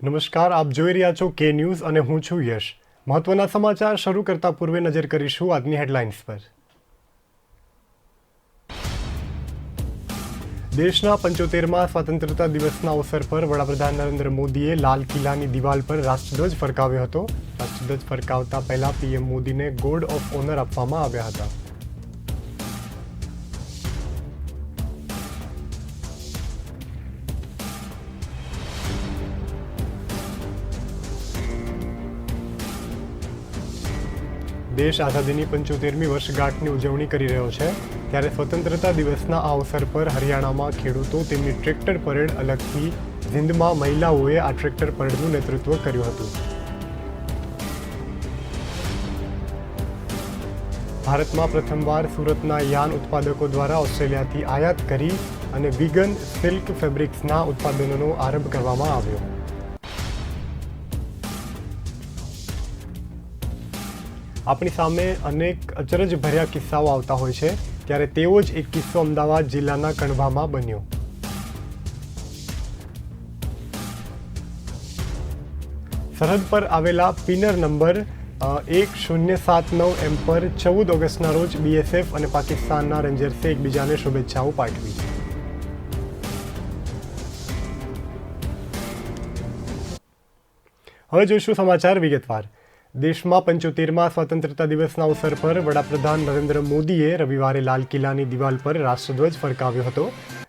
નમસ્કાર, આપ જોઈ રહ્યા છો કે ન્યૂઝ અને હું છું યશ. મહત્વના સમાચાર શરૂ કરતા પૂર્વે નજર કરીશું આજની હેડલાઇન્સ પર. દેશના 75મા સ્વતંત્રતા દિવસના અવસર પર વડાપ્રધાન નરેન્દ્ર મોદીએ લાલ કિલ્લાની દિવાલ પર રાષ્ટ્રધ્વજ ફરકાવ્યો હતો. રાષ્ટ્રધ્વજ ફરકાવતા પહેલા પીએમ મોદીને ગોર્ડ ઓફ ઓનર આપવામાં આવ્યા હતા. દેશ આઝાદીની 75મી વર્ષગાંઠની ઉજવણી કરી રહ્યો છે, ત્યારે સ્વતંત્રતા દિવસના આ અવસર પર હરિયાણામાં ખેડૂતો તેમની ટ્રેક્ટર પરેડ અલગથી ઝિંદમાં મહિલાઓએ આ ટ્રેક્ટર પરેડનું નેતૃત્વ કર્યું હતું. ભારતમાં પ્રથમવાર સુરતના યાન ઉત્પાદકો દ્વારા ઓસ્ટ્રેલિયાથી આયાત કરી અને વિગન સિલ્ક ફેબ્રિક્સના ઉત્પાદનોનો આરંભ કરવામાં આવ્યો. આપણી સામે અનેક અચરજભર્યા કિસ્સાઓ આવતા હોય છે, ત્યારે તેવો જ એક કિસ્સો અમદાવાદ જિલ્લાના કણભામાં બન્યો. સરહદ પર આવેલા પિનર નંબર 1079M પર 14 ઓગસ્ટના રોજ બીએસએફ અને પાકિસ્તાનના રેન્જર્સે એકબીજાને શુભેચ્છાઓ પાઠવી. હવે જોઈશું સમાચાર વિગતવાર. દેશમાં 75મા સ્વતંત્રતા દિવસના અવસર પર વડાપ્રધાન નરેન્દ્ર મોદીએ રવિવારે લાલ કિલ્લાની દિવાલ પર રાષ્ટ્રધ્વજ ફરકાવ્યો હતો.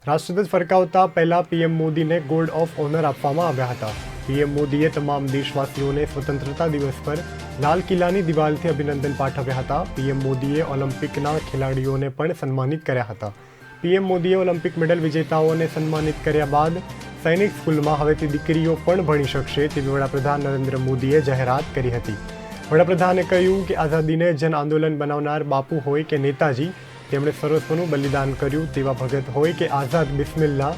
રાષ્ટ્રધ્વજ ફરકાવતા પહેલા પીએમ મોદીને ગોર્ડ ઓફ ઓનર આપવામાં આવ્યા હતા. પીએમ મોદીએ તમામ દેશવાસીઓને સ્વતંત્રતા દિવસ પર લાલ કિલ્લાની દિવાલથી અભિનંદન પાઠવ્યા હતા. પીએમ મોદીએ ઓલિમ્પિકના ખેલાડીઓને પણ સન્માનિત કર્યા હતા. પીએમ મોદીએ ઓલિમ્પિક મેડલ વિજેતાઓને સન્માનિત કર્યા બાદ સૈનિક સ્કૂલમાં હવેથી દીકરીઓ પણ ભણી શકશે તેવી વડાપ્રધાન નરેન્દ્ર મોદીએ જાહેરાત કરી હતી. વડાપ્રધાને કહ્યું કે આઝાદીને જન આંદોલન બનાવનાર બાપુ હોય કે નેતાજી, તેમણે સર્વસ્વનું બલિદાન કર્યું તેવા ભગત હોય કે આઝાદ બિસ્મિલ્લા,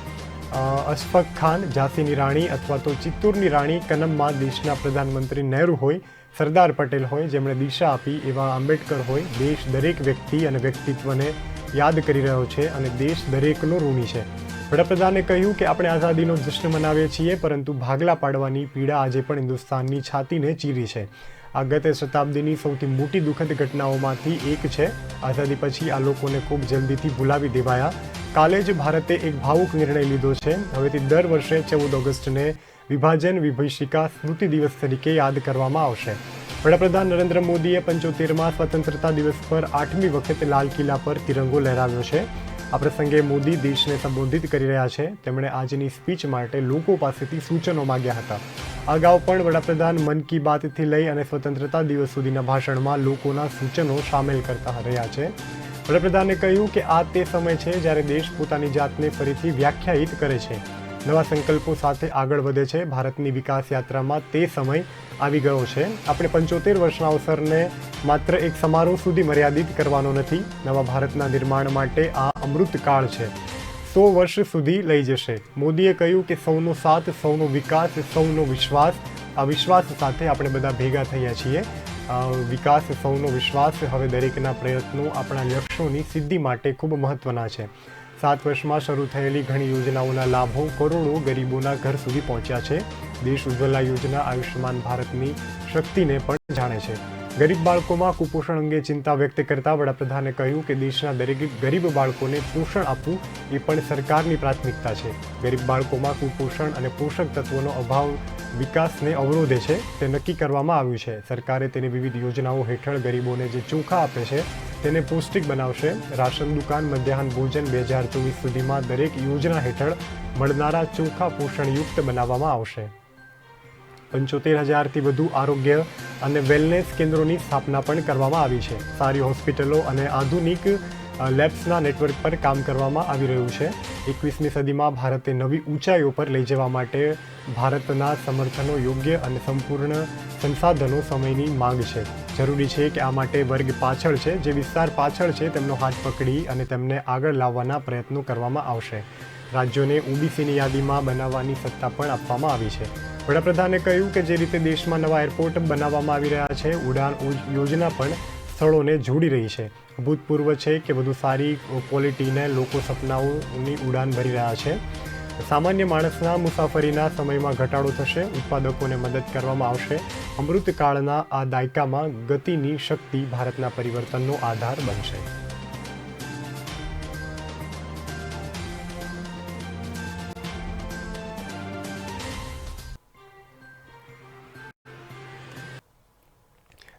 અશફાક ખાન, ઝાંસીની રાણી અથવા તો ચિત્તૂરની રાણી કનમમાં દેશના પ્રધાનમંત્રી નહેરુ હોય, સરદાર પટેલ હોય જેમણે દિશા આપી એવા આંબેડકર હોય, દેશ દરેક વ્યક્તિ અને વ્યક્તિત્વને યાદ કરી રહ્યો છે અને દેશ દરેકનો ઋણી છે. વડાપ્રધાને કહ્યું કે આપણે આઝાદીનો જશ્ન મનાવીએ છીએ, પરંતુ ભાગલા પાડવાની પીડા આજે પણ હિન્દુસ્તાનની છાતીને ચીરી છે. આ ગત શતાબ્દીની સૌથી મોટી દુઃખદ ઘટનાઓમાંથી એક છે. આઝાદી પછી આ લોકોને ખૂબ જલ્દીથી ભૂલાવી દેવાયા. કાલે જ ભારતે એક ભાવુક નિર્ણય લીધો છે. હવેથી દર વર્ષે 14 ઓગસ્ટને વિભાજન વિભીષિકા સ્મૃતિ દિવસ તરીકે યાદ કરવામાં આવશે. વડાપ્રધાન નરેન્દ્ર મોદીએ 75મા સ્વતંત્રતા દિવસ પર 8મી વખત લાલ કિલ્લા પર તિરંગો લહેરાવ્યો છે. આ પ્રસંગે મોદી દેશને સંબોધિત કરી રહ્યા છે. તેમણે આજની સ્પીચ માટે લોકો પાસેથી સૂચનો માંગ્યા હતા. અગાઉ પણ વડાપ્રધાન મન કી બાતથી લઈ અને સ્વતંત્રતા દિવસ સુધીના ભાષણમાં લોકોના સૂચનો સામેલ કરતા રહ્યા છે. વડાપ્રધાને કહ્યું કે આ તે સમય છે જ્યારે દેશ પોતાની જાતને ફરીથી વ્યાખ્યાયિત કરે છે, નવા સંકલ્પો સાથે આગળ વધે છે. ભારતની વિકાસ યાત્રામાં તે સમય આવી ગયો છે. આપણે 75 વર્ષના અવસરને માત્ર એક સમારોહ સુધી મર્યાદિત કરવાનો નથી. નવા ભારતના નિર્માણ માટે આ અમૃતકાળ છે. 100 વર્ષ સુધી લઈ જશે. મોદીએ કહ્યું કે સૌનો સાથ, સૌનો વિકાસ, સૌનો વિશ્વાસ. આ વિશ્વાસ સાથે આપણે બધા ભેગા થયા છીએ. વિકાસ, સૌનો વિશ્વાસ. હવે દરેકના પ્રયત્નો આપણા લક્ષ્યોની સિદ્ધિ માટે ખૂબ મહત્વના છે. 7 વર્ષમાં શરૂ થયેલી ઘણી યોજનાઓના લાભો કરોડો ગરીબોના ઘર સુધી પહોંચ્યા છે. દેશ ઉજ્જવલા યોજના આયુષ્યમાન ભારતની શક્તિને પણ જાણે છે. ગરીબ બાળકોમાં કુપોષણ અંગે ચિંતા વ્યક્ત કરતા વડાપ્રધાને કહ્યું કે દેશના દરેક ગરીબ બાળકોને પોષણ આપવું એ પણ સરકારની પ્રાથમિકતા છે. ગરીબ બાળકોમાં કુપોષણ અને પોષક તત્વોનો અભાવ વિકાસને અવરોધે છે તે નક્કી કરવામાં આવ્યું છે. સરકારે તેની વિવિધ યોજનાઓ હેઠળ ગરીબોને જે ચોખા આપે છે તેને પૌષ્ટિક બનાવશે. રાશન દુકાન મધ્યાહન ભોજન 2024 સુધીમાં દરેક યોજના હેઠળ મળનારા ચોખા પોષણયુક્ત બનાવવામાં આવશે. 75,000થી વધુ આરોગ્ય અને વેલનેસ કેન્દ્રોની સ્થાપના પણ કરવામાં આવી છે. સારી હોસ્પિટલો અને આધુનિક લેબ્સના નેટવર્ક પર કામ કરવામાં આવી રહ્યું છે. 21મી સદીમાં ભારતે નવી ઊંચાઈઓ પર લઈ જવા માટે ભારતના સમર્થનો, યોગ્ય અને સંપૂર્ણ સંસાધનો સમયની માંગ છે. જરૂરી છે કે આ માટે વર્ગ પાછળ છે, જે વિસ્તાર પાછળ છે તેમનો હાથ પકડી અને તેમને આગળ લાવવાના પ્રયત્નો કરવામાં આવશે. રાજ્યોને ઓબીસીની યાદીમાં બનાવવાની સત્તા પણ આપવામાં આવી છે. વડાપ્રધાને કહ્યું કે જે રીતે દેશમાં નવા એરપોર્ટ બનાવવામાં આવી રહ્યા છે, ઉડાન યોજના પણ સ્થળોને જોડી રહી છે. ભૂતપૂર્વ છે કે વધુ સારી ક્વોલિટીને લોકો સપનાઓની ઉડાન ભરી રહ્યા છે. સામાન્ય માણસના મુસાફરીના સમયમાં ઘટાડો થશે, ઉત્પાદકોને મદદ કરવામાં આવશે. અમૃતકાળના આ દાયકામાં ગતિની શક્તિ ભારતના પરિવર્તનનો આધાર બનશે.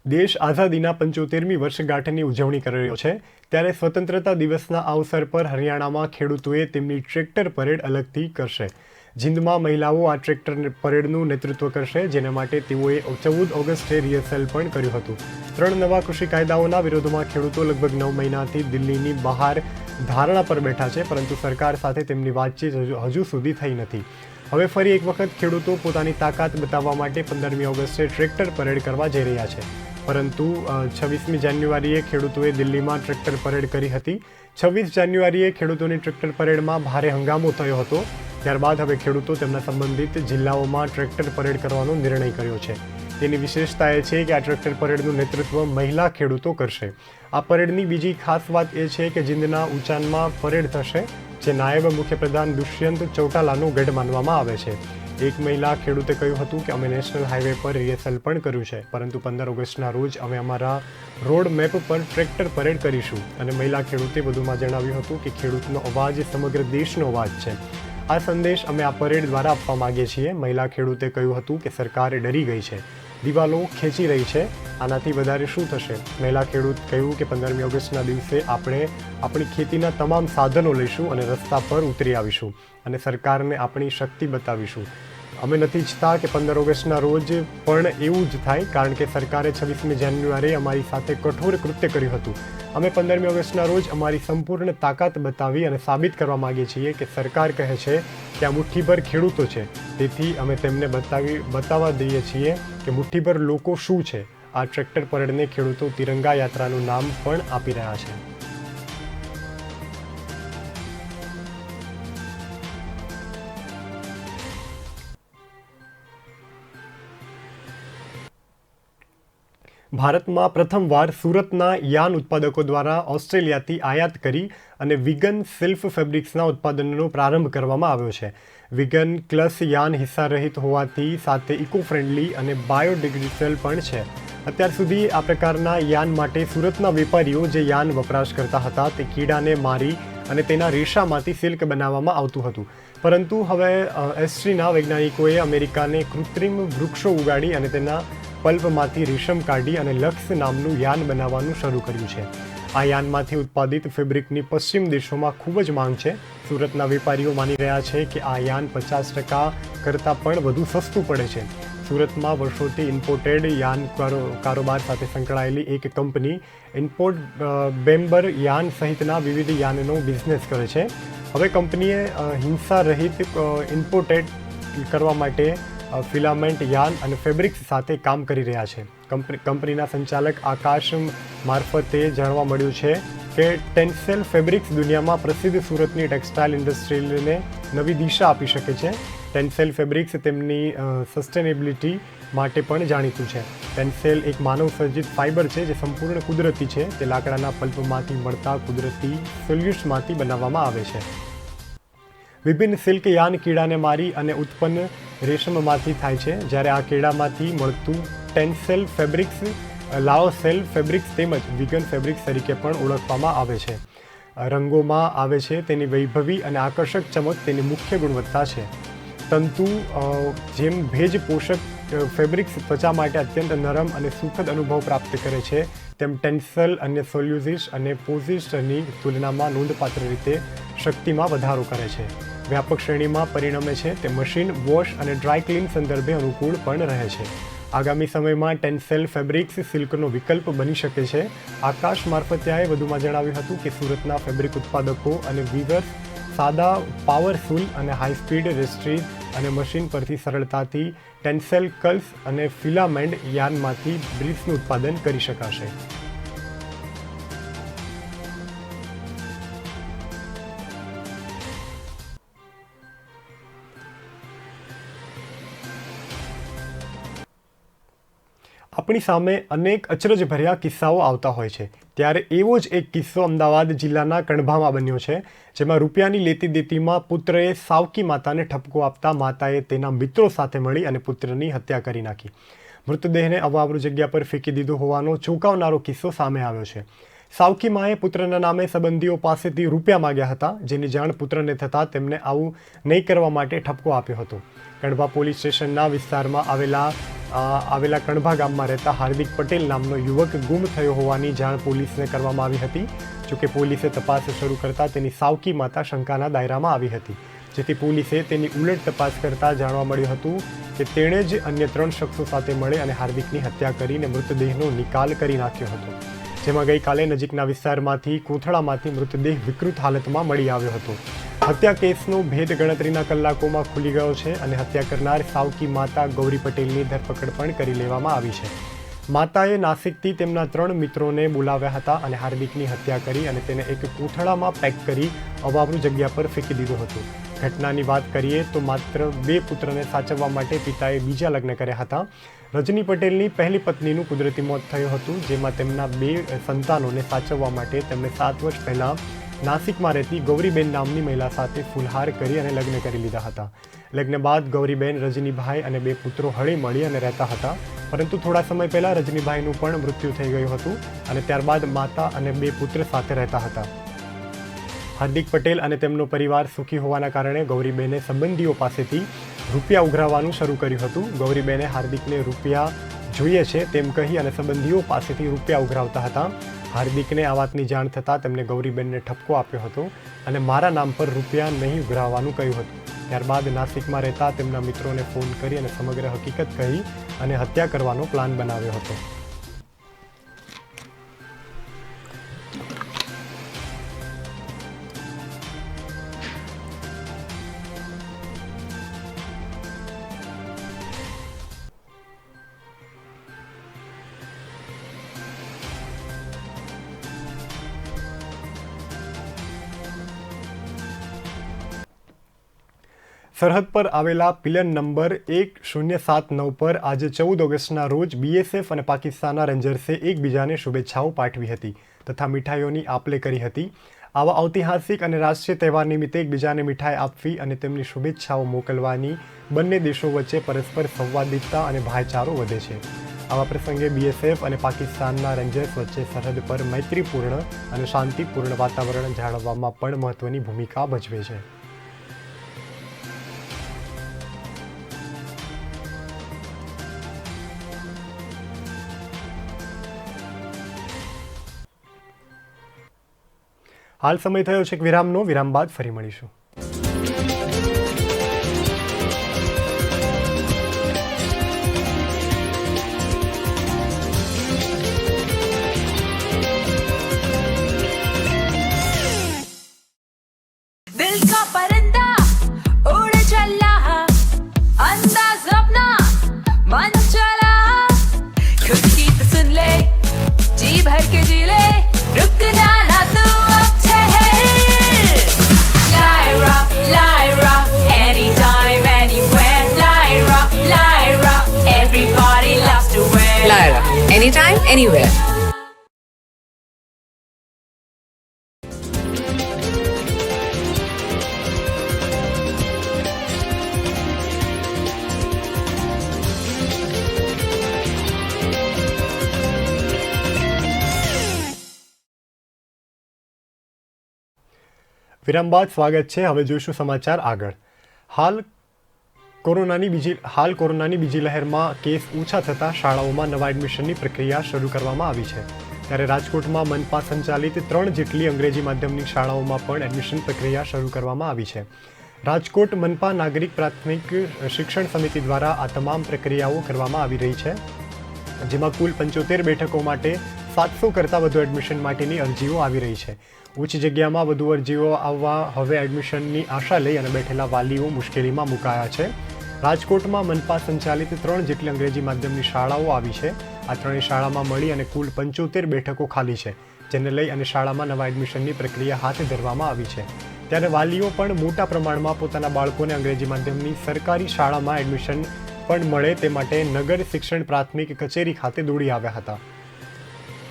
દેશ આઝાદીના 75મી વર્ષગાંઠની ઉજવણી કરી રહ્યો છે, ત્યારે સ્વતંત્રતા દિવસના અવસર પર હરિયાણામાં ખેડૂતોએ તેમની ટ્રેક્ટર પરેડ અલગથી કરશે. જીંદમાં મહિલાઓ આ ટ્રેક્ટર પરેડનું નેતૃત્વ કરશે, જેને માટે તેઓએ 14 ઓગસ્ટે રિહર્સલ પણ કર્યું હતું. 3 નવા કૃષિ કાયદાઓના વિરોધમાં ખેડૂતો લગભગ 9 મહિનાથી દિલ્હીની બહાર ધારણા પર બેઠા છે, પરંતુ સરકાર સાથે તેમની વાતચીત હજુ સુધી થઈ નથી. હવે ફરી એક વખત ખેડૂતો પોતાની તાકાત બતાવવા માટે 15મી ઓગસ્ટે ટ્રેક્ટર પરેડ કરવા જઈ રહ્યા છે. પરંતુ 26મી જાન્યુઆરીએ ખેડૂતોએ દિલ્હીમાં ટ્રેક્ટર પરેડ કરી હતી. 26 જાન્યુઆરીએ ખેડૂતોની ટ્રેક્ટર પરેડમાં ભારે હંગામો થયો હતો. ત્યારબાદ હવે ખેડૂતો તેમના સંબંધિત જિલ્લાઓમાં ટ્રેક્ટર પરેડ કરવાનો નિર્ણય કર્યો છે. તેની વિશેષતા એ છે કે આ ટ્રેક્ટર પરેડનું નેતૃત્વ મહિલા ખેડૂતો કરશે. આ પરેડની બીજી ખાસ વાત એ છે કે જીંદના ઉચાનમાં પરેડ થશે, જે નાયબ મુખ્યપ્રધાન દુષ્યંત ચૌટાલાનો ગઢ માનવામાં આવે છે. એક મહિલા ખેડૂતે કહ્યું હતું કે અમે નેશનલ હાઈવે પર રિહર્સલ પણ કર્યું છે, પરંતુ 15 ઓગસ્ટના રોજ અમે અમારા રોડ મેપ પર ટ્રેક્ટર પરેડ કરીશું. અને મહિલા ખેડૂતે વધુમાં જણાવ્યું હતું કે ખેડૂતનો અવાજ સમગ્ર દેશનો અવાજ છે. આ સંદેશ અમે આ પરેડ દ્વારા આપવા માંગીએ છીએ. મહિલા ખેડૂતે કહ્યું હતું કે સરકાર ડરી ગઈ છે, દિવાલો ખેંચી રહી છે, આનાથી વધારે શું થશે. મહિલા ખેડૂત કહ્યું કે 15મી ઓગસ્ટના દિવસે આપણે આપણી ખેતીના તમામ સાધનો લઈશું અને રસ્તા પર ઉતરી આવીશું અને સરકારને આપણી શક્તિ બતાવીશું. અમે નથી ઈચ્છતા કે 15 ઓગસ્ટના રોજ પણ એવું જ થાય, કારણ કે સરકારે 26મી જાન્યુઆરીએ અમારી સાથે કઠોર કૃત્ય કર્યું હતું. અમે 15મી ઓગસ્ટના રોજ અમારી સંપૂર્ણ તાકાત બતાવી અને સાબિત કરવા માંગીએ છીએ કે સરકાર કહે છે કે આ મુઠ્ઠીભર ખેડૂતો છે, તેથી અમે તેમને બતાવવા દઈએ છીએ કે મુઠ્ઠીભર લોકો શું છે. આ ટ્રેક્ટર પરેડને ખેડૂતો તિરંગા યાત્રાનું નામ પણ આપી રહ્યા છે. ભારતમાં પ્રથમવાર સુરતના યાન ઉત્પાદકો દ્વારા ઓસ્ટ્રેલિયાથી આયાત કરી અને વિગન સિલ્ક ફેબ્રિક્સના ઉત્પાદનનો પ્રારંભ કરવામાં આવ્યો છે. વિગન ક્લસ યાન હિસ્સા રહિત હોવાથી સાથે ઇકો ફ્રેન્ડલી અને બાયોડિગ્રેડેબલ પણ છે. અત્યાર સુધી આ પ્રકારના યાન માટે સુરતના વેપારીઓ જે યાન વપરાશ કરતા હતા તે કીડાને મારી અને તેના રેશામાંથી સિલ્ક બનાવવામાં આવતું હતું. પરંતુ હવે એસ્ટ્રીના વૈજ્ઞાનિકોએ અમેરિકાને કૃત્રિમ વૃક્ષો ઉગાડી અને તેના પલ્પમાંથી રેશમ કાઢી અને લક્સ નામનું યાન બનાવવાનું શરૂ કર્યું છે. આ યાનમાંથી ઉત્પાદિત ફેબ્રિકની પશ્ચિમ દેશોમાં ખૂબ જ માંગ છે. સુરતના વેપારીઓ માની રહ્યા છે કે આ યાન 50% કરતાં પણ વધુ સસ્તું પડે છે. સુરતમાં વર્ષોથી ઇમ્પોર્ટેડ યાન કારોબાર સાથે સંકળાયેલી એક કંપની ઇમ્પોર્ટ બેમ્બર યાન સહિતના વિવિધ યાનનો બિઝનેસ કરે છે. હવે કંપનીએ હિંસા રહિત ઇમ્પોર્ટેડ કરવા માટે ફિલામેન્ટ યાન અને ફેબ્રિક્સ સાથે કામ કરી રહ્યા છે. કંપનીના સંચાલક આકાશ મારફતે જાણવા મળ્યું છે કે ટેન્સેલ ફેબ્રિક્સ દુનિયામાં પ્રસિદ્ધ સુરતની ટેક્સટાઇલ ઇન્ડસ્ટ્રીને નવી દિશા આપી શકે છે. ટેન્સેલ ફેબ્રિક્સ તેમની સસ્ટેનેબિલિટી માટે પણ જાણીતું છે. ટેન્સેલ એક માનવ સર્જિત ફાઇબર છે જે સંપૂર્ણ કુદરતી છે. તે લાકડાના પલ્પમાંથી મળતા કુદરતી સોલ્યુશનમાંથી બનાવવામાં આવે છે. વિભિન્ન સિલ્ક યાન કીડાને મારી અને ઉત્પન્ન રેશમમાંથી થાય છે, જ્યારે આ કીડામાંથી મળતું ટેન્સેલ ફેબ્રિક્સ લાઓસેલ ફેબ્રિક્સ તેમજ વિગન ફેબ્રિક્સ તરીકે પણ ઓળખવામાં આવે છે. રંગોમાં આવે છે તેની વૈભવી અને આકર્ષક ચમક તેની મુખ્ય ગુણવત્તા છે. તંતુ જેમ ભેજ પોષક ફેબ્રિક્સ ત્વચા માટે અત્યંત નરમ અને સુખદ અનુભવ પ્રાપ્ત કરે છે, તેમ ટેન્સેલ અન્ય સોલ્યુઝિસ અને પોઝિસ્ટરની તુલનામાં નોંધપાત્ર રીતે શક્તિમાં વધારો કરે છે. વ્યાપક શ્રેણીમાં પરિણમે છે. તે મશીન વોશ અને ડ્રાય ક્લીન સંદર્ભે અનુકૂળ પણ રહે છે. આગામી સમયમાં ટેન્સેલ ફેબ્રિક્સ સિલ્કનો વિકલ્પ બની શકે છે. આકાશ મારફતિયાએ વધુમાં જણાવ્યું હતું કે સુરતના ફેબ્રિક ઉત્પાદકો અને વીવર્સ સાદા, પાવરફુલ અને હાઈ સ્પીડ રેસ્ટ્રી અને મશીન પરથી સરળતાથી ટેન્સેલ કલ્સ અને ફિલામેન્ટ યાનમાંથી બ્રીફ્સનું ઉત્પાદન કરી શકાશે. આપણી સામે અનેક અચરજભર્યા કિસ્સાઓ આવતા હોય છે, ત્યારે એવો જ એક કિસ્સો અમદાવાદ જિલ્લાના કણભામાં બન્યો છે, જેમાં રૂપિયાની લેતી દેતીમાં પુત્રએ સાવકી માતાને ઠપકો આપતા માતાએ તેના મિત્રો સાથે મળી અને પુત્રની હત્યા કરી નાખી. મૃતદેહને અવાવરૂ જગ્યા પર ફેંકી દીધો હોવાનો ચોંકાવનારો કિસ્સો સામે આવ્યો છે. સાવકી માએ પુત્રના નામે સંબંધીઓ પાસેથી રૂપિયા માંગ્યા હતા, જેની જાણ પુત્રને થતાં તેમને આવું નહીં કરવા માટે ઠપકો આપ્યો હતો. કણભા પોલીસ સ્ટેશનના વિસ્તારમાં આવેલા કણભા ગામમાં રહેતા હાર્દિક પટેલ નામનો યુવક ગુમ થયો હોવાની જાણ પોલીસને કરવામાં આવી હતી. જોકે પોલીસે તપાસ શરૂ કરતા તેની સાવકી માતા શંકાના દાયરામાં આવી હતી, જેથી પોલીસે તેની ઉલટ તપાસ કરતા જાણવા મળ્યું હતું કે તેણે જ અન્ય 3 શખ્સો સાથે મળી અને હાર્દિકની હત્યા કરીને મૃતદેહનો નિકાલ કરી નાખ્યો હતો. જેમાં ગઈકાલે નજીકના વિસ્તારમાંથી કોથળામાંથી મૃતદેહ વિકૃત હાલતમાં મળી આવ્યો હતો. હત્યા કેસનો ભેદ ગણતરીના કલાકોમાં ખુલી ગયો છે અને હત્યા કરનાર સાવકી માતા ગૌરી પટેલની ધરપકડ પણ કરી લેવામાં આવી છે. માતાએ નાસિકથી તેમના 3 મિત્રોને બોલાવ્યા હતા અને હાર્દિકની હત્યા કરી અને તેને એક કોથળામાં પેક કરી અવાવરૂ જગ્યા પર ફેંકી દીધો હતો. ઘટનાની વાત કરીએ તો માત્ર 2 પુત્રને સાચવવા માટે પિતાએ બીજા લગ્ન કર્યા હતા. રજની પટેલની પહેલી પત્નીનું કુદરતી મોત થયું હતું, જેમાં તેમના 2 સંતાનોને સાચવવા માટે તેમણે 7 વર્ષ પહેલાં નાસિકમાં રહેતી ગૌરીબેન નામની મહિલા સાથે ફૂલહાર કરી અને લગ્ન કરી લીધા હતા. લગ્ન બાદ ગૌરીબેન, રજનીભાઈ અને 2 પુત્રો હળી મળી અને રહેતા હતા, પરંતુ થોડા સમય પહેલાં રજનીભાઈનું પણ મૃત્યુ થઈ ગયું હતું અને ત્યારબાદ માતા અને 2 પુત્ર સાથે રહેતા હતા. હાર્દિક પટેલ અને તેમનો પરિવાર સુખી હોવાના કારણે ગૌરીબેને સંબંધીઓ પાસેથી રૂપિયા ઉઘરાવવાનું શરૂ કર્યું હતું. ગૌરીબેને હાર્દિકને રૂપિયા જોઈએ છે તેમ કહી અને સંબંધીઓ પાસેથી રૂપિયા ઉઘરાવતા હતા. હાર્દિકને આ વાતની જાણ થતાં તેમને ગૌરીબેનને ઠપકો આપ્યો હતો અને મારા નામ પર રૂપિયા નહીં ઉઘરાવવાનું કહ્યું હતું. ત્યારબાદ નાસિકમાં રહેતા તેમના મિત્રોને ફોન કરી અને સમગ્ર હકીકત કહી અને હત્યા કરવાનો પ્લાન બનાવ્યો હતો. સરહદ પર આવેલા પિલર નંબર 1079 પર આજે 14 ઓગસ્ટના રોજ બીએસએફ અને પાકિસ્તાનના રેન્જર્સે એકબીજાને શુભેચ્છાઓ પાઠવી હતી તથા મીઠાઈઓની આપ-લે કરી હતી. આવા ઐતિહાસિક અને રાષ્ટ્રીય તહેવાર નિમિત્તે એકબીજાને મીઠાઈ આપવી અને તેમની શુભેચ્છાઓ મોકલવાની બંને દેશો વચ્ચે પરસ્પર સંવાદિતા અને ભાઈચારો વધે છે. આવા પ્રસંગે બીએસએફ અને પાકિસ્તાનના રેન્જર્સ વચ્ચે સરહદ પર મૈત્રીપૂર્ણ અને શાંતિપૂર્ણ વાતાવરણ જાળવવામાં પણ મહત્વની ભૂમિકા ભજવે છે. હાલ સમય થયો છે એક વિરામનો. વિરામ બાદ ફરી મળીશું. दिल का परिंदा उड़ चला, अंदाज अपना मन चला, खुद की तो सुन ले, जी भर के जी ले, रुक जाना तू अब ठहर. Lyra, anytime, anywhere. Lyra, everybody loves to wear. Lyra, anytime, anywhere. વિરામ બાદ સ્વાગત છે. હવે જોઈશું સમાચાર આગળ. હાલ કોરોનાની બીજી લહેરમાં કેસ ઓછા થતાં શાળાઓમાં નવા એડમિશનની પ્રક્રિયા શરૂ કરવામાં આવી છે. ત્યારે રાજકોટમાં મનપા સંચાલિત 3 જેટલી અંગ્રેજી માધ્યમની શાળાઓમાં પણ એડમિશન પ્રક્રિયા શરૂ કરવામાં આવી છે. રાજકોટ મનપા નાગરિક પ્રાથમિક શિક્ષણ સમિતિ દ્વારા આ તમામ પ્રક્રિયાઓ કરવામાં આવી રહી છે, જેમાં કુલ 75 બેઠકો માટે 700 કરતાં વધુ એડમિશન માટેની અરજીઓ આવી રહી છે. ઓછી જગ્યામાં વધુ અરજીઓ આવવા હવે એડમિશનની આશા લઈ અને બેઠેલા વાલીઓ મુશ્કેલીમાં મુકાયા છે. રાજકોટમાં મનપા સંચાલિત 3 જેટલી અંગ્રેજી માધ્યમની શાળાઓ આવી છે. આ 3 શાળામાં મળી અને કુલ 75 બેઠકો ખાલી છે, જેને લઈ અને શાળામાં નવા એડમિશનની પ્રક્રિયા હાથ ધરવામાં આવી છે. ત્યારે વાલીઓ પણ મોટા પ્રમાણમાં પોતાના બાળકોને અંગ્રેજી માધ્યમની સરકારી શાળામાં એડમિશન પણ મળે તે માટે નગર શિક્ષણ પ્રાથમિક કચેરી ખાતે દોડી આવ્યા હતા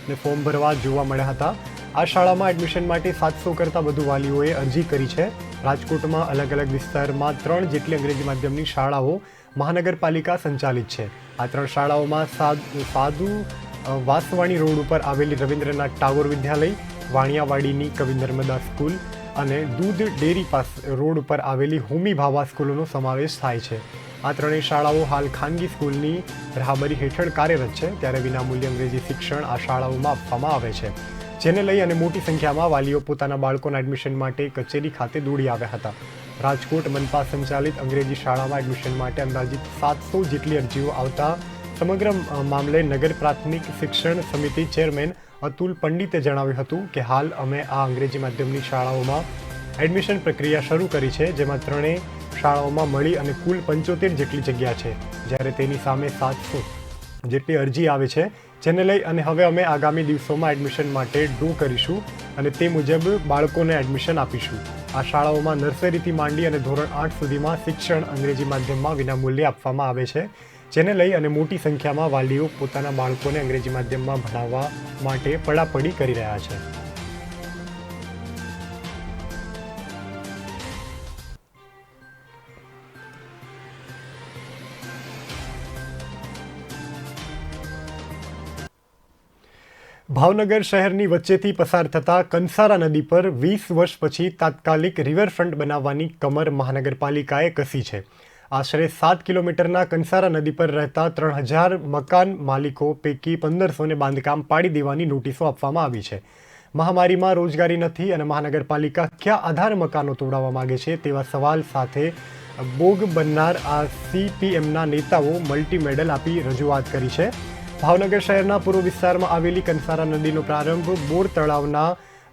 અને ફોર્મ ભરવા જોવા મળ્યા હતા. આ શાળામાં એડમિશન માટે 700 કરતાં વધુ વાલીઓએ અરજી કરી છે. રાજકોટમાં અલગ અલગ વિસ્તારમાં 3 જેટલી અંગ્રેજી માધ્યમની શાળાઓ મહાનગરપાલિકા સંચાલિત છે. આ 3 શાળાઓમાં સાધુ વાસવાણી રોડ ઉપર આવેલી રવિન્દ્રનાથ ટાગોર વિદ્યાલય, વાણિયાવાડીની કવિ નર્મદા સ્કૂલ અને દૂધ ડેરી પાસે રોડ ઉપર આવેલી હોમી ભાભા સ્કૂલોનો સમાવેશ થાય છે. આ ત્રણેય શાળાઓ હાલ ખાનગી સ્કૂલની રાહબરી હેઠળ કાર્યરત છે, ત્યારે વિનામૂલ્ય અંગ્રેજી શિક્ષણ આ શાળાઓમાં આપવામાં આવે છે, જેને લઈ અને મોટી સંખ્યામાં વાલીઓ પોતાના બાળકોના એડમિશન માટે કચેરી ખાતે દોડી આવ્યા હતા. રાજકોટ મનપા સંચાલિત અંગ્રેજી શાળામાં એડમિશન માટે અંદાજિત 700 જેટલી અરજીઓ આવતા સમગ્ર મામલે નગર પ્રાથમિક શિક્ષણ સમિતિ ચેરમેન અતુલ પંડિતે જણાવ્યું હતું કે હાલ અમે આ અંગ્રેજી માધ્યમની શાળાઓમાં એડમિશન પ્રક્રિયા શરૂ કરી છે, જેમાં ત્રણેય શાળાઓમાં મળી અને કુલ 75 જેટલી જગ્યા છે, જ્યારે તેની સામે 700 જેટલી અરજી આવે છે, જેને લઈ અને હવે અમે આગામી દિવસોમાં એડમિશન માટે ડ્રો કરીશું અને તે મુજબ બાળકોને એડમિશન આપીશું. આ શાળાઓમાં નર્સરીથી માંડી અને ધોરણ 8 સુધીમાં શિક્ષણ અંગ્રેજી માધ્યમમાં વિનામૂલ્યે આપવામાં આવે છે, જેને લઈ અને મોટી સંખ્યામાં વાલીઓ પોતાના બાળકોને અંગ્રેજી માધ્યમમાં ભણાવવા માટે પડાપડી કરી રહ્યા છે. ભાવનગર શહેરની વચ્ચેથી પસાર થતા કંસારા નદી પર 20 વર્ષ પછી તાત્કાલિક રિવરફ્રન્ટ બનાવવાની કમર મહાનગરપાલિકાએ કસી છે. આશરે 7 કિલોમીટરના કંસારા નદી પર રહેતા 3000 મકાન માલિકો પૈકી 1500ને બાંધકામ પાડી દેવાની નોટિસો આપવામાં આવી છે. મહામારીમાં રોજગારી નથી અને મહાનગરપાલિકા કયા આધાર મકાનો તોડાવવા માંગે છે તેવા સવાલ સાથે ભોગ બનનાર આ CPMના નેતાઓ મલ્ટી મેડલ આપી રજૂઆત કરી છે. ભાવનગર શહેરના પૂર્વ વિસ્તારમાં આવેલી કંસારા નદીનો પ્રારંભ બોર તળાવના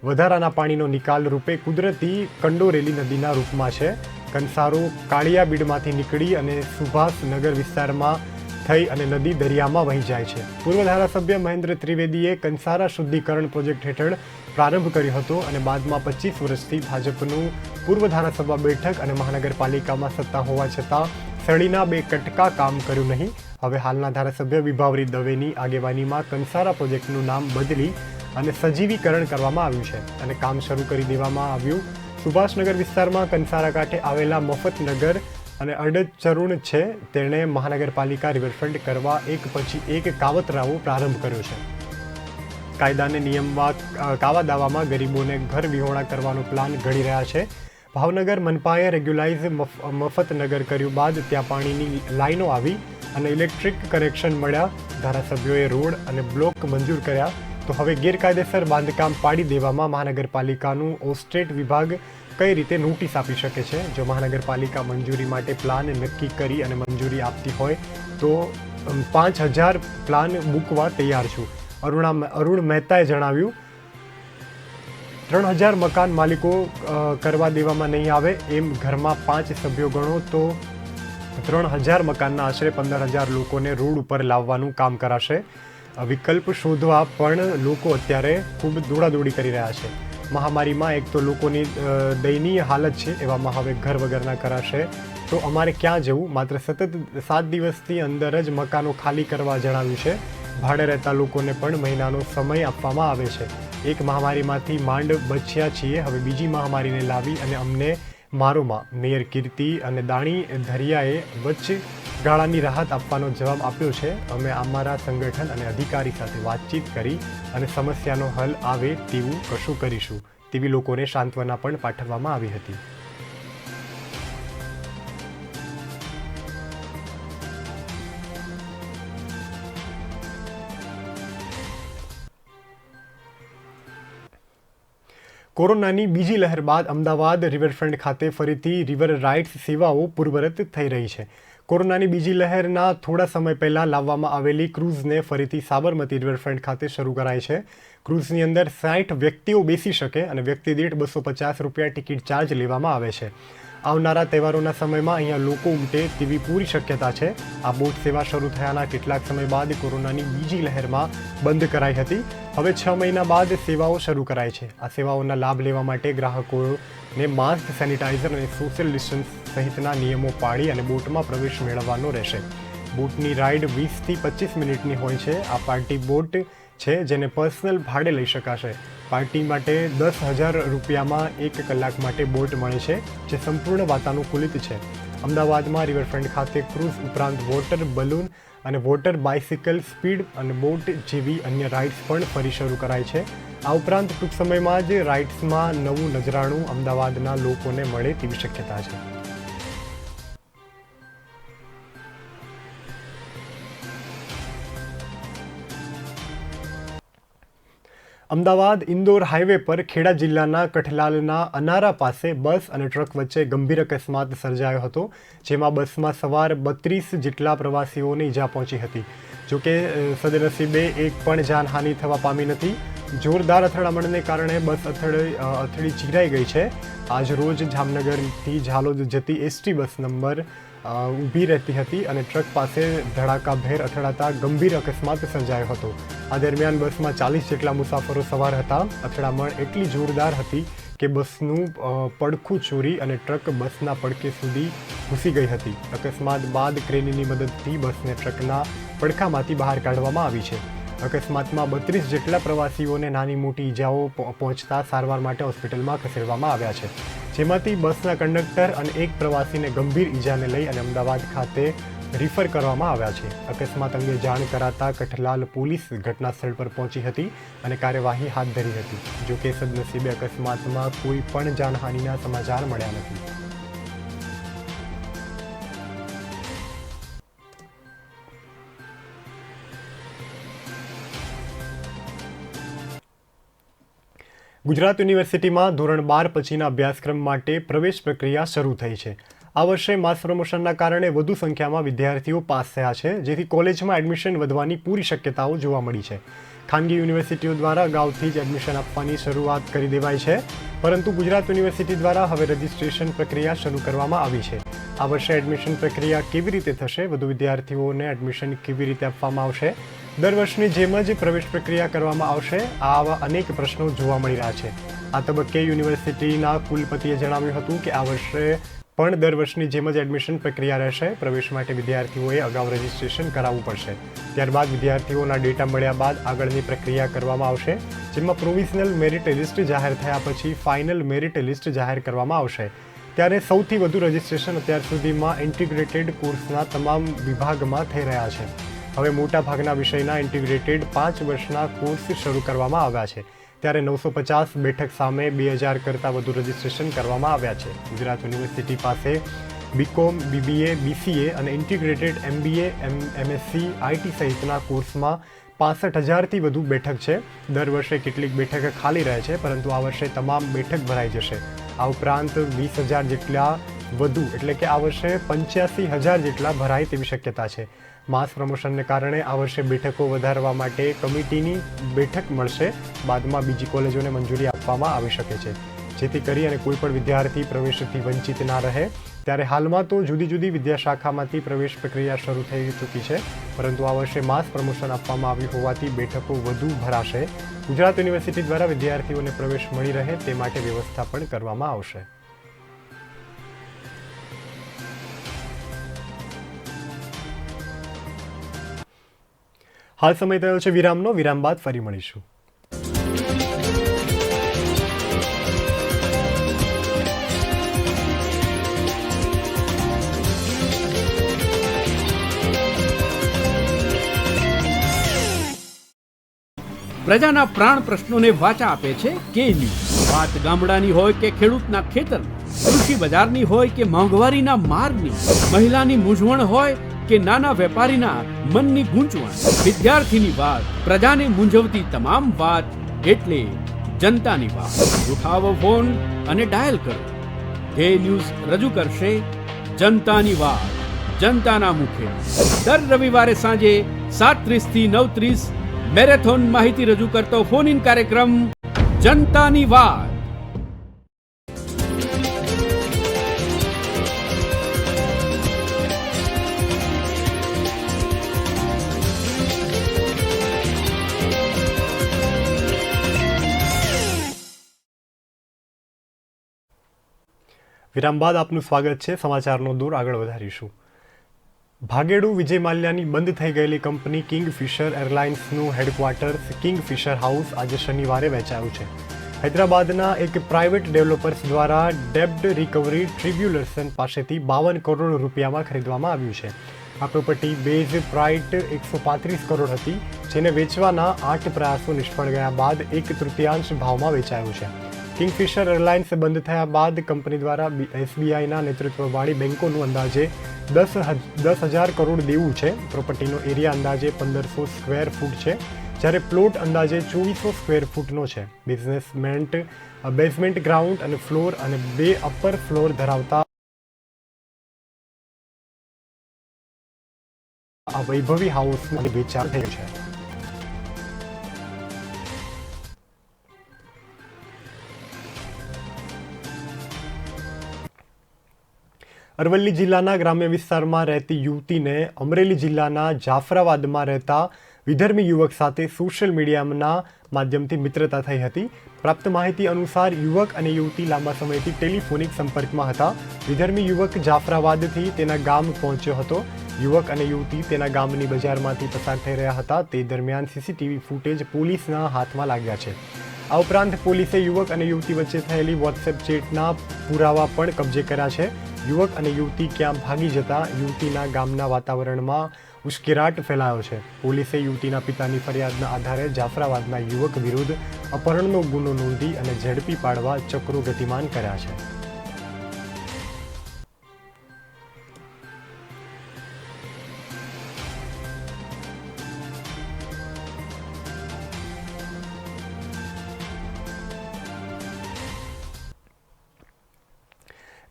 વધારાના પાણીનો નિકાલ રૂપે કુદરતી કંડોરેલી નદીના રૂપમાં છે. કંસારો કાળિયાબીડમાંથી નીકળી અને સુભાષનગર વિસ્તારમાં થઈ અને નદી દરિયામાં વહી જાય છે. પૂર્વ ધારાસભ્ય મહેન્દ્ર ત્રિવેદીએ કંસારા શુદ્ધિકરણ પ્રોજેક્ટ હેઠળ પ્રારંભ કર્યો હતો અને બાદમાં 25 વર્ષથી ભાજપનું પૂર્વ ધારાસભા બેઠક અને મહાનગરપાલિકામાં સત્તા હોવા છતાં સળીના 2 કટકા કામ કર્યું નહીં. હવે હાલના ધારાસભ્ય વિભાવરી દવેની આગેવાનીમાં કંસારા પ્રોજેક્ટનું નામ બદલી અને સજીવીકરણ કરવામાં આવ્યું છે અને કામ શરૂ કરી દેવામાં આવ્યું. સુભાષનગર વિસ્તારમાં કંસારા કાંઠે આવેલા મફતનગર અને અડચરુણ છે, તેણે મહાનગરપાલિકા રિવરફ્રન્ટ કરવા એક પછી એક કાવતરાઓ પ્રારંભ કર્યો છે. કાયદાને નિયમવા કાવા દાવામાં ગરીબોને ઘર વિહોણા કરવાનો પ્લાન ઘડી રહ્યા છે. ભાવનગર મનપાએ રેગ્યુલાઇઝ મફતનગર કર્યું બાદ ત્યાં પાણીની લાઈનો આવી અને ઇલેક્ટ્રિક કનેક્શન મળ્યા. ધારાસભ્યોએ રોડ અને બ્લોક મંજૂર કર્યા, તો હવે ગેરકાયદેસર બાંધકામ પાડી દેવામાં મહાનગરપાલિકાનું ઓસ્ટેટ વિભાગ કઈ રીતે નોટિસ આપી શકે છે? જો મહાનગરપાલિકા મંજૂરી માટે પ્લાન નક્કી કરી અને મંજૂરી આપતી હોય તો 5000 પ્લાન મૂકવા તૈયાર છું. અરુણ મહેતાએ જણાવ્યું, 3000 મકાન માલિકો કરવા દેવામાં નહીં આવે એમ ઘરમાં 5 સભ્યો ગણો તો 3000 મકાનના આશરે 15000 લોકોને રોડ ઉપર લાવવાનું કામ કરાશે. વિકલ્પ શોધવા પણ લોકો અત્યારે ખૂબ દોડાદોડી કરી રહ્યા છે. મહામારીમાં એક તો લોકોની દયનીય હાલત છે, એવામાં હવે ઘર વગરના કરાશે તો અમારે ક્યાં જવું? માત્ર સતત 7 દિવસની અંદર જ મકાનો ખાલી કરવા જણાવ્યું છે. ભાડે રહેતા લોકોને પણ મહિનાનો સમય આપવામાં આવે છે. એક મહામારીમાંથી માંડ બચ્યા છીએ, હવે બીજી મહામારીને લાવી અને અમને મારોમાં. મેયર કીર્તિ અને દાણી ધરિયાએ વચ્ચે ગાળાની રાહત આપવાનો જવાબ આપ્યો છે. અમે અમારા સંગઠન અને અધિકારી સાથે વાતચીત કરી અને સમસ્યાનો હલ આવે તેવું કશું કરીશું તેવી લોકોને સાંત્વના પણ પાઠવવામાં આવી હતી. કોરોનાની બીજી લહેર બાદ અમદાવાદ રિવરફ્રન્ટ ખાતે ફરીથી રિવર રાઇડ્સ સેવાઓ પૂર્વવત થઈ રહી છે. કોરોનાની બીજી લહેરના થોડા સમય પહેલાં લાવવામાં આવેલી ક્રૂઝને ફરીથી સાબરમતી રિવરફ્રન્ટ ખાતે શરૂ કરાઈ છે. ક્રૂઝની અંદર 60 વ્યક્તિઓ બેસી શકે અને વ્યક્તિ દીઠ 250 રૂપિયા ટિકિટ ચાર્જ લેવામાં આવે છે. આવનારા તહેવારોના સમયમાં અહીંયા લોકો ઉમટે તેવી પૂરી શક્યતા છે. આ બોટ સેવા શરૂ થયાના કેટલાક સમય બાદ કોરોનાની બીજી લહેરમાં બંધ કરાઈ હતી. હવે 6 મહિના બાદ સેવાઓ શરૂ કરાઈ છે. આ સેવાઓના લાભ લેવા માટે ગ્રાહકોને માસ્ક, સેનિટાઈઝર અને સોશિયલ ડિસ્ટન્સ સહિતના નિયમો પાળી અને બોટમાં પ્રવેશ મેળવવાનો રહેશે. બોટની રાઇડ 20થી 25 મિનિટની હોય છે. આ પાર્ટી બોટ છે જેને પર્સનલ ભાડે લઈ શકાશે. પાર્ટી માટે 10,000 રૂપિયામાં 1 કલાક માટે બોટ મળે છે, જે સંપૂર્ણ વાતાનુકૂલિત છે. અમદાવાદમાં રિવરફ્રન્ટ ખાતે ક્રૂઝ ઉપરાંત વોટર બલૂન અને વોટર બાઇસિકલ, સ્પીડ અને બોટ જેવી અન્ય રાઇડ્સ પણ ફરી શરૂ કરાઈ છે. આ ઉપરાંત ટૂંક સમયમાં જ રાઇડ્સમાં નવું નજરાણું અમદાવાદના લોકોને મળે તેવી શક્યતા છે. અમદાવાદ ઇન્દોર હાઈવે પર ખેડા જિલ્લાના કઠલાલના અનારા પાસે બસ અને ટ્રક વચ્ચે ગંભીર અકસ્માત સર્જાયો હતો, જેમાં બસમાં સવાર 32 જેટલા પ્રવાસીઓને ઈજા પહોંચી હતી. જોકે સદનસીબે એક પણ જાનહાનિ થવા પામી નથી. જોરદાર અથડામણને કારણે બસ અથડી ચીરાઈ ગઈ છે. આજ રોજ જામનગરથી ઝાલોદ જતી એસટી બસ નંબર ઊભી રહેતી હતી અને ટ્રક પાસે ધડાકાભેર અથડાતા ગંભીર અકસ્માત સર્જાયો હતો. આ દરમિયાન બસમાં 40 જેટલા મુસાફરો સવાર હતા. અથડામણ એટલી જોરદાર હતી કે બસનું પડખું ચોરી અને ટ્રક બસના પડખે સુધી ઘૂસી ગઈ હતી. અકસ્માત બાદ ક્રેનની મદદથી બસને ટ્રકના પડખામાંથી બહાર કાઢવામાં આવી છે. અકસ્માતમાં 32 જેટલા પ્રવાસીઓને નાની મોટી ઈજાઓ પહોંચતા સારવાર માટે હોસ્પિટલમાં ખસેડવામાં આવ્યા છે, જેમાંથી બસના કંડક્ટર અને એક પ્રવાસીને ગંભીર ઈજાને લઈ અને અમદાવાદ ખાતે રિફર કરવામાં આવ્યા છે. અકસ્માત અંગે જાણ કરાતા કઠલાલ પોલીસ ઘટના સ્થળ પર પહોંચી હતી અને કાર્યવાહી હાથ ધરી હતી. જોકે સદનસીબે અકસ્માતમાં કોઈ પણ જાનહાનિના સમાચાર મળ્યા નથી. ગુજરાત યુનિવર્સિટીમાં ધોરણ 12 પછીના અભ્યાસક્રમ માટે પ્રવેશ પ્રક્રિયા શરૂ થઈ છે. આ વર્ષે માસ પ્રમોશનના કારણે વધુ સંખ્યામાં વિદ્યાર્થીઓ પાસ થયા છે, જેથી કોલેજમાં એડમિશન વધવાની પૂરી શક્યતાઓ જોવા મળી છે. ખાનગી યુનિવર્સિટીઓ દ્વારા અગાઉથી જ એડમિશન આપવાની શરૂઆત કરી દેવાઈ છે, પરંતુ ગુજરાત યુનિવર્સિટી દ્વારા હવે રજિસ્ટ્રેશન પ્રક્રિયા શરૂ કરવામાં આવી છે. આ વર્ષે એડમિશન પ્રક્રિયા કેવી રીતે થશે, વધુ વિદ્યાર્થીઓને એડમિશન કેવી રીતે આપવામાં આવશે, દર વર્ષની જેમ જ પ્રવેશ પ્રક્રિયા કરવામાં આવશે, આવા અનેક પ્રશ્નો જોવા મળી રહ્યા છે. આ તબક્કે યુનિવર્સિટીના કુલપતિએ જણાવ્યું હતું કે આ વર્ષે પણ દર વર્ષની જેમ જ એડમિશન પ્રક્રિયા રહેશે. પ્રવેશ માટે વિદ્યાર્થીઓએ અગાઉ રજિસ્ટ્રેશન કરાવવું પડશે. ત્યારબાદ વિદ્યાર્થીઓના ડેટા મળ્યા બાદ આગળની પ્રક્રિયા કરવામાં આવશે, જેમાં પ્રોવિઝનલ મેરિટ લિસ્ટ જાહેર થયા પછી ફાઇનલ મેરિટ લિસ્ટ જાહેર કરવામાં આવશે. ત્યારે સૌથી વધુ રજિસ્ટ્રેશન અત્યાર સુધીમાં ઇન્ટિગ્રેટેડ કોર્સના તમામ વિભાગમાં થઈ રહ્યા છે. હવે મોટાભાગના વિષયના ઇન્ટિગ્રેટેડ 5 વર્ષના કોર્સ શરૂ કરવામાં આવ્યા છે. ત્યારે 950 બેઠક સામે 2000 કરતાં વધુ રજિસ્ટ્રેશન કરવામાં આવ્યા છે. ગુજરાત યુનિવર્સિટી પાસે બીકોમ, બીબીએ, બીસીએ અને ઇન્ટિગ્રેટેડ એમબીએ, એમએસસી, આઈટી સહિતના કોર્સમાં 65,000થી વધુ બેઠક છે. દર વર્ષે કેટલીક બેઠક ખાલી રહે છે, પરંતુ આ વર્ષે તમામ બેઠક ભરાઈ જશે. આ ઉપરાંત 20,000 જેટલા વધુ એટલે કે આ વર્ષે 85,000 જેટલા ભરાય તેવી શક્યતા છે. માસ પ્રમોશનને કારણે આ વર્ષે બેઠકો વધારવા માટે કમિટીની બેઠક મળશે. બાદમાં બીજી કોલેજોને મંજૂરી આપવામાં આવી શકે છે, જેથી કરી અને કોઈ પણ વિદ્યાર્થી પ્રવેશથી વંચિત ના રહે. ત્યારે હાલમાં તો જુદી જુદી વિદ્યાશાખામાંથી પ્રવેશ પ્રક્રિયા શરૂ થઈ ચૂકી છે, પરંતુ આ વર્ષે માસ પ્રમોશન આપવામાં આવ્યું હોવાથી બેઠકો વધુ ભરાશે. ગુજરાત યુનિવર્સિટી દ્વારા વિદ્યાર્થીઓને પ્રવેશ મળી રહે તે માટે વ્યવસ્થા પણ કરવામાં આવશે. હાલ સમય થયો છે વિરામનો. વિરામ બાદ ફરી મળીશું. પ્રજાના પ્રાણ પ્રશ્નોને વાચા આપે છે કે ન્યૂઝ. વાત ગામડાની હોય કે ખેડૂતના ખેતરની, કૃષિ બજારની હોય કે મોંઘવારીના મારની, મહિલાની મૂંઝવણ હોય કે નાના વેપારીના મનની ગૂંચવણ, વિદ્યાર્થીની વાત, પ્રજાને મૂંઝવતી તમામ વાત એટલે જનતાની વાત. ઉઠાવો ફોન અને ડાયલ કરો. કે ન્યૂઝ રજૂ કરશે જનતાની વાત, જનતાના મુખે. દર રવિવારે સાંજે 7:30 થી 9:30 મેરેથોન માહિતી રજૂ કરતો ફોન ઇન કાર્યક્રમ જનતાની વાત. વિરામ બાદ આપનું સ્વાગત છે. સમાચારનો દોર આગળ વધારીશું. ભાગેડુ વિજય માલ્યાની બંધ થઈ ગયેલી કંપની કિંગફિશર એરલાઇન્સનું હેડક્વાર્ટર્સ કિંગફિશર હાઉસ આજે શનિવારે વેચાયું છે. હૈદરાબાદના એક પ્રાઇવેટ ડેવલપર્સ દ્વારા ડેબ્ટ રિકવરી ટ્રિબ્યુલેશન પાસેથી 52 કરોડ રૂપિયામાં ખરીદવામાં આવ્યું છે. આ પ્રોપર્ટી બેઝ પ્રાઇટ 135 કરોડ હતી, જેને વેચવાના 8 પ્રયાસો નિષ્ફળ ગયા બાદ 1/3 ભાવમાં વેચાયું છે. કિંગફિશર એરલાઇન્સ બંધ થયા બાદ કંપની દ્વારા SBIના નેતૃત્વવાળી બેંકોનું અંદાજે 10,000 કરોડ દેવું છે. પ્રોપર્ટીનો એરિયા અંદાજે 1500 સ્ક્વેર ફૂટ છે, જ્યારે પ્લોટ અંદાજે 2400 સ્ક્વેર ફૂટનો છે. બેઝમેન્ટ ગ્રાઉન્ડ અને ફ્લોર અને 2 અપર ફ્લોર ધરાવતા આ વૈભવી હાઉસનું વેચાણ થયું છે. અરવલ્લી જિલ્લાના ગ્રામ્ય વિસ્તારમાં રહેતી યુવતીને અમરેલી જિલ્લાના જાફરાબાદમાં રહેતા વિધર્મી યુવક સાથે સોશિયલ મીડિયાના માધ્યમથી મિત્રતા થઈ હતી. પ્રાપ્ત માહિતી અનુસાર યુવક અને યુવતી લાંબા સમયથી ટેલિફોનિક સંપર્કમાં હતા. વિધર્મી યુવક જાફરાબાદથી તેના ગામ પહોંચ્યો હતો. યુવક અને યુવતી તેના ગામની બજારમાંથી પસાર થઈ રહ્યા હતા. તે દરમિયાન CCTV ફૂટેજ પોલીસના હાથમાં લાગ્યા છે. આ ઉપરાંત પોલીસે યુવક અને યુવતી વચ્ચે થયેલી વોટ્સએપ ચેટના પુરાવા પણ કબજે કર્યા છે. યુવક અને યુવતી ક્યાં ભાગી જતા યુવતીના ગામના વાતાવરણમાં ઉશ્કેરાટ ફેલાયો છે. પોલીસે યુવતીના પિતાની ફરિયાદના આધારે જાફરાબાદના યુવક વિરુદ્ધ અપહરણનો ગુનો નોંધી અને ઝડપી પાડવા ચક્રો ગતિમાન કર્યા છે.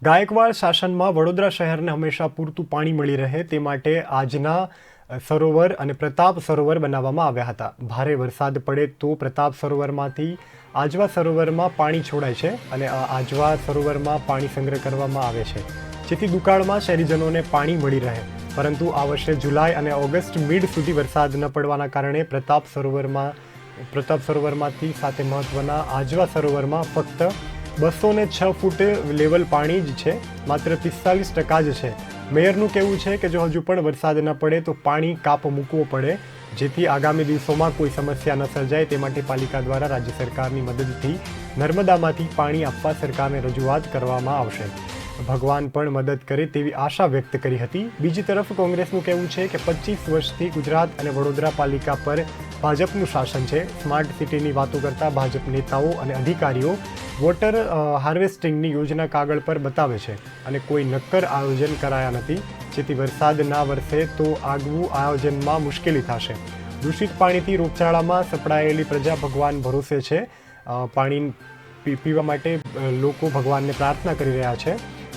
ગાયકવાડ શાસનમાં વડોદરા શહેરને હંમેશા પૂરતું પાણી મળી રહે તે માટે આજના સરોવર અને પ્રતાપ સરોવર બનાવવામાં આવ્યા હતા. ભારે વરસાદ પડે તો પ્રતાપ સરોવરમાંથી આજવા સરોવરમાં પાણી છોડાય છે અને આજવા સરોવરમાં પાણી સંગ્રહ કરવામાં આવે છે, જેથી દુકાળમાં શહેરીજનોને પાણી મળી રહે. પરંતુ આ વર્ષે જુલાઈ અને ઓગસ્ટ મિડ સુધી વરસાદ ન પડવાના કારણે પ્રતાપ સરોવરમાંથી સાથે મહત્વના આજવા સરોવરમાં ફક્ત 206 ફૂટ લેવલ પાણી જ છે, માત્ર 45% જ છે. મેયરનું કહેવું છે કે જો હજુ પણ વરસાદ ન પડે તો પાણી કાપ મૂકવો પડે, જેથી આગામી દિવસોમાં કોઈ સમસ્યા ન સર્જાય તે માટે પાલિકા દ્વારા રાજ્ય સરકારની મદદથી નર્મદામાંથી પાણી આપવા સરકારને રજૂઆત કરવામાં આવશે. ભગવાન પણ મદદ કરે તેવી આશા વ્યક્ત કરી હતી. બીજી તરફ કોંગ્રેસનું કહેવું છે કે 25 વર્ષથી ગુજરાત અને વડોદરા પાલિકા પર ભાજપનું શાસન છે. સ્માર્ટ સિટીની વાતો કરતા ભાજપ નેતાઓ અને અધિકારીઓ વોટર હાર્વેસ્ટિંગની યોજના કાગળ પર બતાવે છે અને કોઈ નક્કર આયોજન કરાયા નથી, જેથી વરસાદ ના વરસે તો આગવું આયોજનમાં મુશ્કેલી થશે. દૂષિત પાણીથી રોગચાળામાં સપડાયેલી પ્રજા ભગવાન ભરોસે છે. પાણી પીવા માટે લોકો ભગવાનને પ્રાર્થના કરી રહ્યા છે.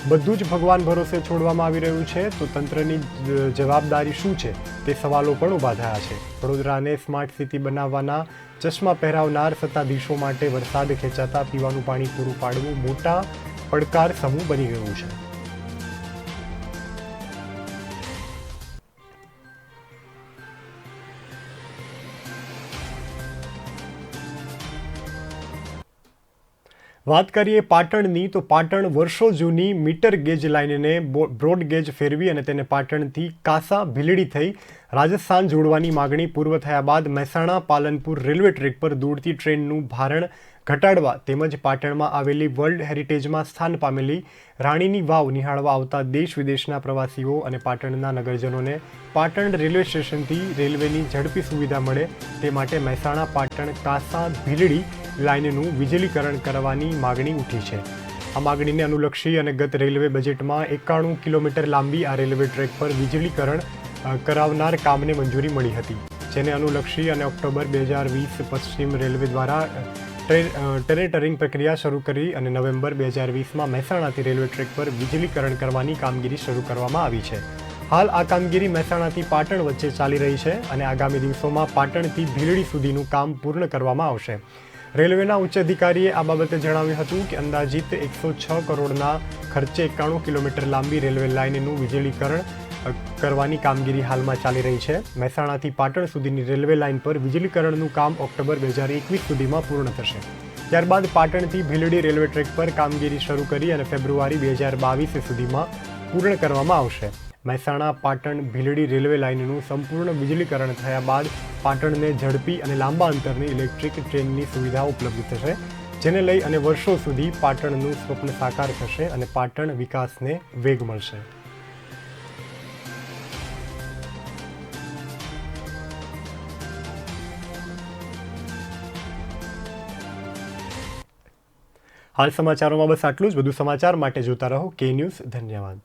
બધું જ ભગવાન ભરોસે છોડવામાં આવી રહ્યું છે, તો તંત્રની જવાબદારી શું છે તે સવાલો પણ ઊભા થયા છે. વડોદરાને સ્માર્ટ સિટી બનાવવાના ચશ્મા પહેરાવનાર સત્તાધીશો માટે વરસાદ ખેંચાતા પીવાનું પાણી પૂરું પાડવું મોટા પડકાર સમૂહ બની ગયું છે. વાત કરીએ પાટણની, તો પાટણ વર્ષો જૂની મીટર ગેજ લાઇનને બ્રોડ ગેજ ફેરવી અને તેને પાટણથી કાસા ભીલડી થઈ રાજસ્થાન જોડવાની માગણી પૂર્વ થયા બાદ મહેસાણા પાલનપુર રેલવે ટ્રેક પર દોડતી ટ્રેનનું ભારણ ઘટાડવા તેમજ પાટણમાં આવેલી વર્લ્ડ હેરિટેજમાં સ્થાન પામેલી રાણીની વાવ નિહાળવા આવતા દેશ વિદેશના પ્રવાસીઓ અને પાટણના નગરજનોને પાટણ રેલવે સ્ટેશનથી રેલવેની ઝડપી સુવિધા મળે તે માટે મહેસાણા પાટણ કાસા ભીલડી લાઇનનું વીજળીકરણ કરવાની માગણી ઉઠી છે. આ માગણીને અનુલક્ષી અને ગત રેલવે બજેટમાં 91 કિલોમીટર લાંબી આ રેલવે ટ્રેક પર વીજળીકરણ કરાવનાર કામને મંજૂરી મળી હતી, જેને અનુલક્ષી અને ઓક્ટોબર 2020 પશ્ચિમ રેલવે દ્વારા ટેન્ડરિંગ પ્રક્રિયા શરૂ કરી અને નવેમ્બર 2020માં મહેસાણાથી રેલવે ટ્રેક પર વીજળીકરણ કરવાની કામગીરી શરૂ કરવામાં આવી છે. હાલ આ કામગીરી મહેસાણાથી પાટણ વચ્ચે ચાલી રહી છે અને આગામી દિવસોમાં પાટણથી ભીલડી સુધીનું કામ પૂર્ણ કરવામાં આવશે. રેલવેના ઉચ્ચ અધિકારીએ આ બાબતે જણાવ્યું હતું કે અંદાજિત 106 કરોડના ખર્ચે 91 કિલોમીટર લાંબી રેલવે લાઇનનું વીજળીકરણ કરવાની કામગીરી હાલમાં ચાલી રહી છે. મહેસાણાથી પાટણ સુધીની રેલવે લાઇન પર વીજળીકરણનું કામ ઓક્ટોબર 2021 સુધીમાં પૂર્ણ થશે. ત્યારબાદ પાટણથી ભીલડી રેલવે ટ્રેક પર કામગીરી શરૂ કરી અને ફેબ્રુઆરી 2022 સુધીમાં પૂર્ણ કરવામાં આવશે. મહેસાણા પાટણ ભીલડી રેલવે લાઇનનું સંપૂર્ણ વીજળીકરણ થયા બાદ પાટણને ઝડપી અને લાંબા અંતરની ઇલેક્ટ્રિક ટ્રેનની સુવિધા ઉપલબ્ધ થશે, જેને લઈ અને વર્ષો સુધી પાટણનું સ્વપ્ન સાકાર થશે અને પાટણ વિકાસને વેગ મળશે. હાલ સમાચારોમાં બસ આટલું જ. વધુ સમાચાર માટે જોતા રહો કે ન્યૂઝ. ધન્યવાદ.